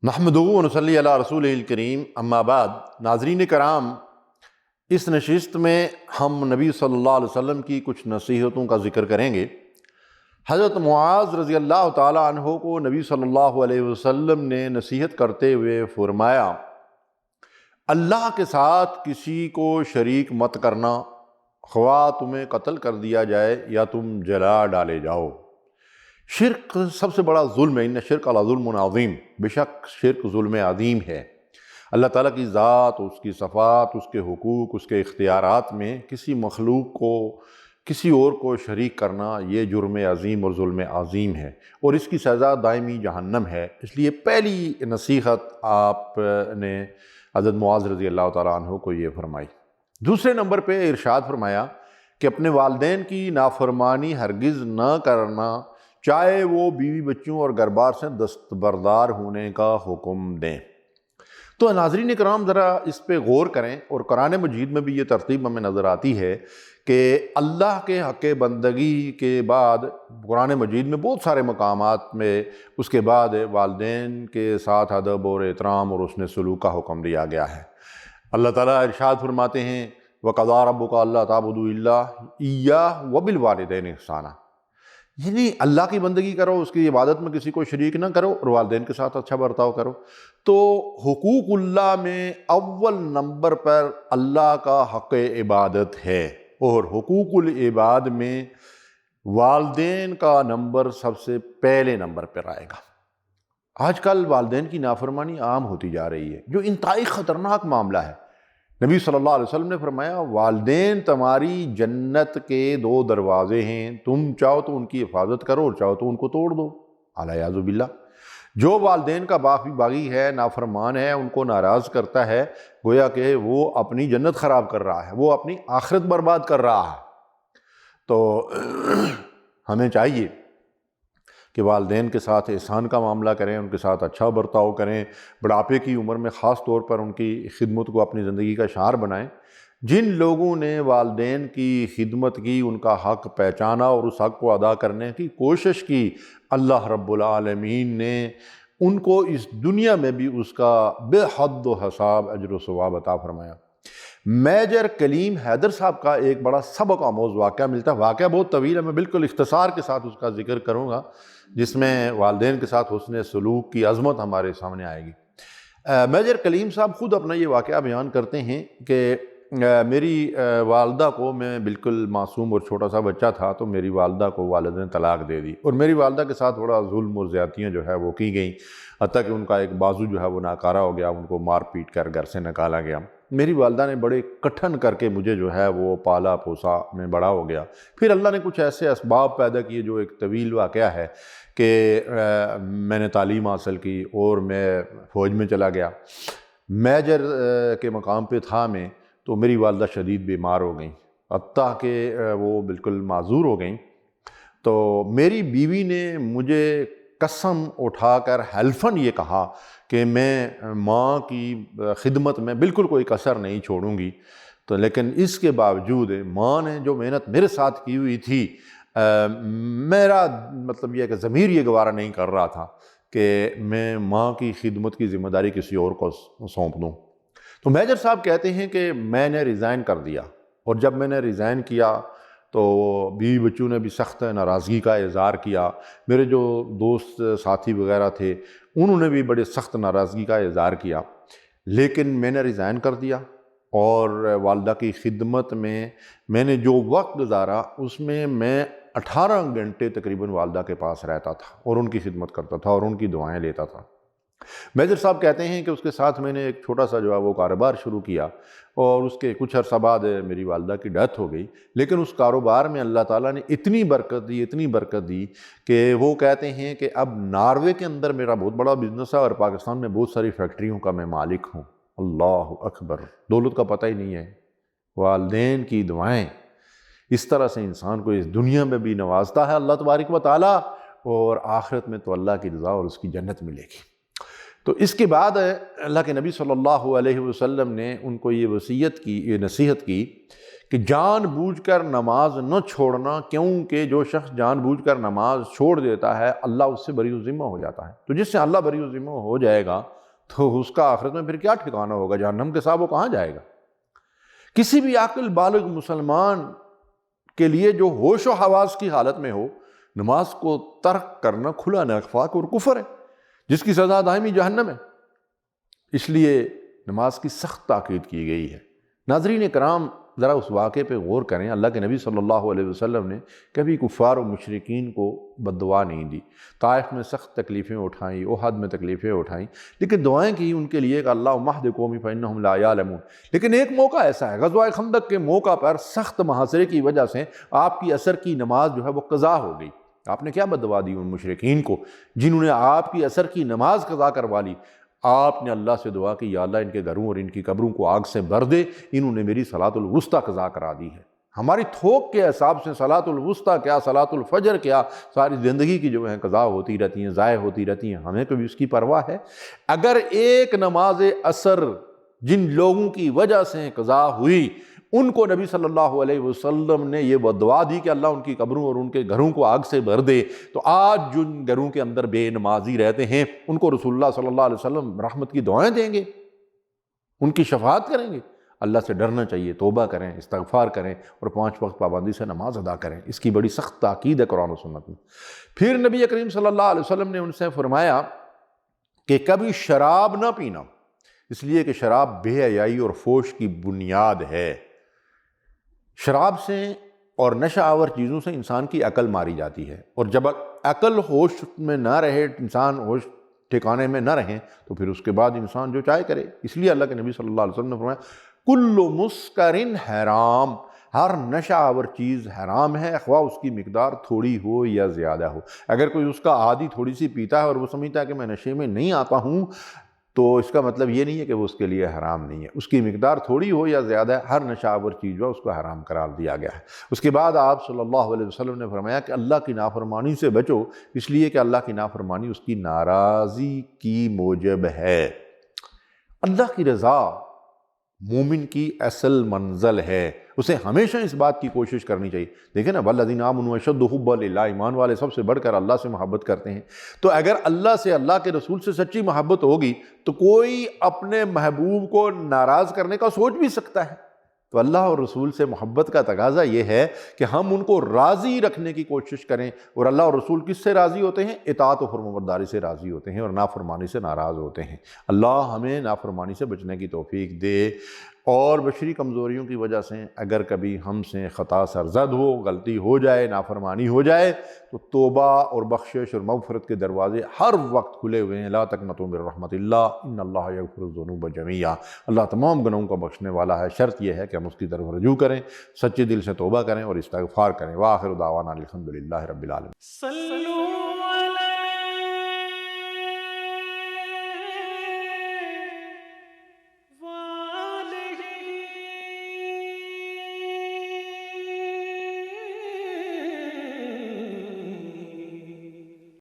نحمدہ و نصلی علی رسولہ الکریم، اما بعد۔ ناظرین کرام، اس نشست میں ہم نبی صلی اللہ علیہ وسلم کی کچھ نصیحتوں کا ذکر کریں گے۔ حضرت معاذ رضی اللہ تعالیٰ عنہ کو نبی صلی اللہ علیہ وسلم نے نصیحت کرتے ہوئے فرمایا، اللہ کے ساتھ کسی کو شریک مت کرنا، خواہ تمہیں قتل کر دیا جائے یا تم جلا ڈالے جاؤ۔ شرک سب سے بڑا ظلم ہے، ان شرک لظلم عظیم، بے شک شرک ظلم عظیم ہے۔ اللہ تعالیٰ کی ذات، اس کی صفات، اس کے حقوق، اس کے اختیارات میں کسی مخلوق کو، کسی اور کو شریک کرنا، یہ جرم عظیم اور ظلم عظیم ہے، اور اس کی سزا دائمی جہنم ہے۔ اس لیے پہلی نصیحت آپ نے حضرت معاذ رضی اللہ تعالیٰ عنہ کو یہ فرمائی۔ دوسرے نمبر پہ ارشاد فرمایا کہ اپنے والدین کی نافرمانی ہرگز نہ کرنا، چاہے وہ بیوی بچوں اور گھر بار سے دستبردار ہونے کا حکم دیں۔ تو ناظرین کرام، ذرا اس پہ غور کریں، اور قرآن مجید میں بھی یہ ترتیب ہمیں نظر آتی ہے کہ اللہ کے حق بندگی کے بعد قرآن مجید میں بہت سارے مقامات میں اس کے بعد والدین کے ساتھ ادب اور احترام اور حسن سلوک کا حکم دیا گیا ہے۔ اللہ تعالیٰ ارشاد فرماتے ہیں، وَقَضَىٰ رَبُّكَ أَلَّا تَعْبُدُوا إِلَّا إِيَّاهُ وَبِالْوَالِدَيْنِ إِحْسَانًا، یعنی اللہ کی بندگی کرو، اس کی عبادت میں کسی کو شریک نہ کرو، اور والدین کے ساتھ اچھا برتاؤ کرو۔ تو حقوق اللہ میں اول نمبر پر اللہ کا حق عبادت ہے، اور حقوق العباد میں والدین کا نمبر سب سے پہلے نمبر پر آئے گا۔ آج کل والدین کی نافرمانی عام ہوتی جا رہی ہے، جو انتہائی خطرناک معاملہ ہے۔ نبی صلی اللہ علیہ وسلم نے فرمایا، والدین تمہاری جنت کے دو دروازے ہیں، تم چاہو تو ان کی حفاظت کرو اور چاہو تو ان کو توڑ دو، الیاذ باللہ۔ جو والدین کا باغی ہے، نافرمان ہے، ان کو ناراض کرتا ہے، گویا کہ وہ اپنی جنت خراب کر رہا ہے، وہ اپنی آخرت برباد کر رہا ہے۔ تو ہمیں چاہیے کہ والدین کے ساتھ احسان کا معاملہ کریں، ان کے ساتھ اچھا برتاؤ کریں، بڑھاپے کی عمر میں خاص طور پر ان کی خدمت کو اپنی زندگی کا شعار بنائیں۔ جن لوگوں نے والدین کی خدمت کی، ان کا حق پہچانا اور اس حق کو ادا کرنے کی کوشش کی، اللہ رب العالمین نے ان کو اس دنیا میں بھی اس کا بے حد و حساب اجر و ثواب عطا فرمایا۔ میجر کلیم حیدر صاحب کا ایک بڑا سبق آموز واقعہ ملتا ہے، واقعہ بہت طویل ہے، میں بالکل اختصار کے ساتھ اس کا ذکر کروں گا، جس میں والدین کے ساتھ حسن سلوک کی عظمت ہمارے سامنے آئے گی۔ میجر کلیم صاحب خود اپنا یہ واقعہ بیان کرتے ہیں کہ میری والدہ کو، میں بالکل معصوم اور چھوٹا سا بچہ تھا، تو میری والدہ کو والد نے طلاق دے دی، اور میری والدہ کے ساتھ بڑا ظلم اور زیادتیاں جو ہے وہ کی گئیں، حتیٰ کہ ان کا ایک بازو جو ہے وہ ناکارہ ہو گیا، ان کو مار پیٹ کر گھر سے نکالا گیا۔ میری والدہ نے بڑے کٹھن کر کے مجھے جو ہے وہ پالا پوسا، میں بڑا ہو گیا۔ پھر اللہ نے کچھ ایسے اسباب پیدا کیے، جو ایک طویل واقعہ ہے، کہ میں نے تعلیم حاصل کی اور میں فوج میں چلا گیا۔ میجر کے مقام پہ تھا میں، تو میری والدہ شدید بیمار ہو گئیں، حتیٰ کہ وہ بالکل معذور ہو گئیں۔ تو میری بیوی نے مجھے قسم اٹھا کر حلفاً یہ کہا کہ میں ماں کی خدمت میں بالکل کوئی کسر نہیں چھوڑوں گی۔ تو لیکن اس کے باوجود ماں نے جو محنت میرے ساتھ کی ہوئی تھی، میرا مطلب یہ ہے کہ ضمیر یہ گوارا نہیں کر رہا تھا کہ میں ماں کی خدمت کی ذمہ داری کسی اور کو سونپ دوں۔ تو میجر صاحب کہتے ہیں کہ میں نے ریزائن کر دیا، اور جب میں نے ریزائن کیا تو بیوی بچوں نے بھی سخت ناراضگی کا اظہار کیا، میرے جو دوست ساتھی وغیرہ تھے انہوں نے بھی بڑے سخت ناراضگی کا اظہار کیا، لیکن میں نے ریزائن کر دیا، اور والدہ کی خدمت میں نے جو وقت گزارا، اس میں 18 گھنٹے تقریباً والدہ کے پاس رہتا تھا، اور ان کی خدمت کرتا تھا، اور ان کی دعائیں لیتا تھا۔ میجر صاحب کہتے ہیں کہ اس کے ساتھ میں نے ایک چھوٹا سا جو ہے وہ کاروبار شروع کیا، اور اس کے کچھ عرصہ بعد میری والدہ کی ڈیتھ ہو گئی، لیکن اس کاروبار میں اللہ تعالیٰ نے اتنی برکت دی کہ وہ کہتے ہیں کہ اب ناروے کے اندر میرا بہت بڑا بزنس ہے، اور پاکستان میں بہت ساری فیکٹریوں کا میں مالک ہوں۔ اللہ اکبر، دولت کا پتہ ہی نہیں ہے، والدین کی دعائیں اس طرح سے انسان کو اس دنیا میں بھی نوازتا ہے اللہ تبارک و تعالیٰ، اور آخرت میں تو اللہ کی رضا اور اس کی جنت ملے گی۔ تو اس کے بعد اللہ کے نبی صلی اللہ علیہ وسلم نے ان کو یہ نصیحت کی کہ جان بوجھ کر نماز نہ چھوڑنا، کیونکہ جو شخص جان بوجھ کر نماز چھوڑ دیتا ہے اللہ اس سے بری الذمہ ہو جاتا ہے۔ تو جس سے اللہ بری الذمہ ہو جائے گا تو اس کا آخرت میں پھر کیا ٹھکانہ ہوگا؟ جہنم کے ساتھ وہ کہاں جائے گا؟ کسی بھی عاقل بالغ مسلمان کے لیے جو ہوش و حواس کی حالت میں ہو، نماز کو ترک کرنا کھلا نفاق اور کفر ہے، جس کی سزا دائمی جہنم ہے۔ اس لیے نماز کی سخت تاکید کی گئی ہے۔ ناظرین کرام، ذرا اس واقعے پہ غور کریں۔ اللہ کے نبی صلی اللہ علیہ وسلم نے کبھی کفار و مشرکین کو بد دعا نہیں دی۔ طائف میں سخت تکلیفیں اٹھائیں، احد میں تکلیفیں اٹھائیں، لیکن دعائیں کی ان کے لیے کہ اللہم اہد قومی فانہم لا یعلمون۔ لیکن ایک موقع ایسا ہے، غزوہ خندق کے موقع پر سخت محاصرے کی وجہ سے آپ کی عصر کی نماز جو ہے وہ قضا ہو گئی۔ آپ نے کیا بد دعا دی ان مشرکین کو جنہوں نے آپ کی عصر کی نماز قضا کروا لی؟ آپ نے اللہ سے دعا کی، یا اللہ ان کے گھروں اور ان کی قبروں کو آگ سے بھر دے، انہوں نے میری صلاۃ الوسطیٰ قضا کرا دی ہے۔ ہماری تھوک کے حساب سے صلاۃ الوسطیٰ کیا، صلاۃ الفجر کیا، ساری زندگی کی جو ہے قضا ہوتی رہتی ہیں، ضائع ہوتی رہتی ہیں، ہمیں کبھی اس کی پرواہ ہے؟ اگر ایک نماز عصر جن لوگوں کی وجہ سے قضا ہوئی ان کو نبی صلی اللہ علیہ وسلم نے یہ دعا دی کہ اللہ ان کی قبروں اور ان کے گھروں کو آگ سے بھر دے، تو آج جن گھروں کے اندر بے نمازی رہتے ہیں ان کو رسول اللہ صلی اللہ علیہ وسلم رحمت کی دعائیں دیں گے، ان کی شفاعت کریں گے؟ اللہ سے ڈرنا چاہیے، توبہ کریں، استغفار کریں اور 5 وقت پابندی سے نماز ادا کریں۔ اس کی بڑی سخت تاکید ہے قرآن و سنت میں۔ پھر نبی کریم صلی اللہ علیہ وسلم نے ان سے فرمایا کہ کبھی شراب نہ پینا، اس لیے کہ شراب بے حیائی اور فحش کی بنیاد ہے۔ شراب سے اور نشہ آور چیزوں سے انسان کی عقل ماری جاتی ہے، اور جب عقل ہوش میں نہ رہے، انسان ہوش ٹھکانے میں نہ رہیں، تو پھر اس کے بعد انسان جو چاہے کرے۔ اس لیے اللہ کے نبی صلی اللہ علیہ وسلم نے فرمایا کل مسکر حرام، ہر نشہ آور چیز حرام ہے، خواہ اس کی مقدار تھوڑی ہو یا زیادہ ہو۔ اگر کوئی اس کا عادی تھوڑی سی پیتا ہے اور وہ سمجھتا ہے کہ میں نشے میں نہیں آتا ہوں، تو اس کا مطلب یہ نہیں ہے کہ وہ اس کے لیے حرام نہیں ہے۔ اس کی مقدار تھوڑی ہو یا زیادہ ہے، ہر نشہ آور چیز جو ہے اس کو حرام قرار دیا گیا ہے۔ اس کے بعد آپ صلی اللہ علیہ وسلم نے فرمایا کہ اللہ کی نافرمانی سے بچو، اس لیے کہ اللہ کی نافرمانی اس کی ناراضی کی موجب ہے۔ اللہ کی رضا مومن کی اصل منزل ہے، اسے ہمیشہ اس بات کی کوشش کرنی چاہیے۔ دیکھیں نا، وَالَّذِينَ آمَنُوا أَشَدُّ حُبًّا لِلَّهِ، ایمان والے سب سے بڑھ کر اللہ سے محبت کرتے ہیں۔ تو اگر اللہ سے، اللہ کے رسول سے سچی محبت ہوگی تو کوئی اپنے محبوب کو ناراض کرنے کا سوچ بھی سکتا ہے۔ تو اللہ اور رسول سے محبت کا تقاضا یہ ہے کہ ہم ان کو راضی رکھنے کی کوشش کریں، اور اللہ اور رسول کس سے راضی ہوتے ہیں؟ اطاعت و فرمانبرداری سے راضی ہوتے ہیں اور نافرمانی سے ناراض ہوتے ہیں۔ اللہ ہمیں نافرمانی سے بچنے کی توفیق دے، اور بشری کمزوریوں کی وجہ سے اگر کبھی ہم سے خطا سرزد ہو، غلطی ہو جائے، نافرمانی ہو جائے، تو توبہ اور بخشش اور مغفرت کے دروازے ہر وقت کھلے ہوئے ہیں۔ لا تقنطوا من رحمت اللہ ان اللہ یغفر الذنوب جميعا، اللہ تمام گناہوں کا بخشنے والا ہے۔ شرط یہ ہے کہ ہم اس کی طرف رجوع کریں، سچے دل سے توبہ کریں اور استغفار کریں۔ وآخر دعوانا الحمد للہ رب العالمین۔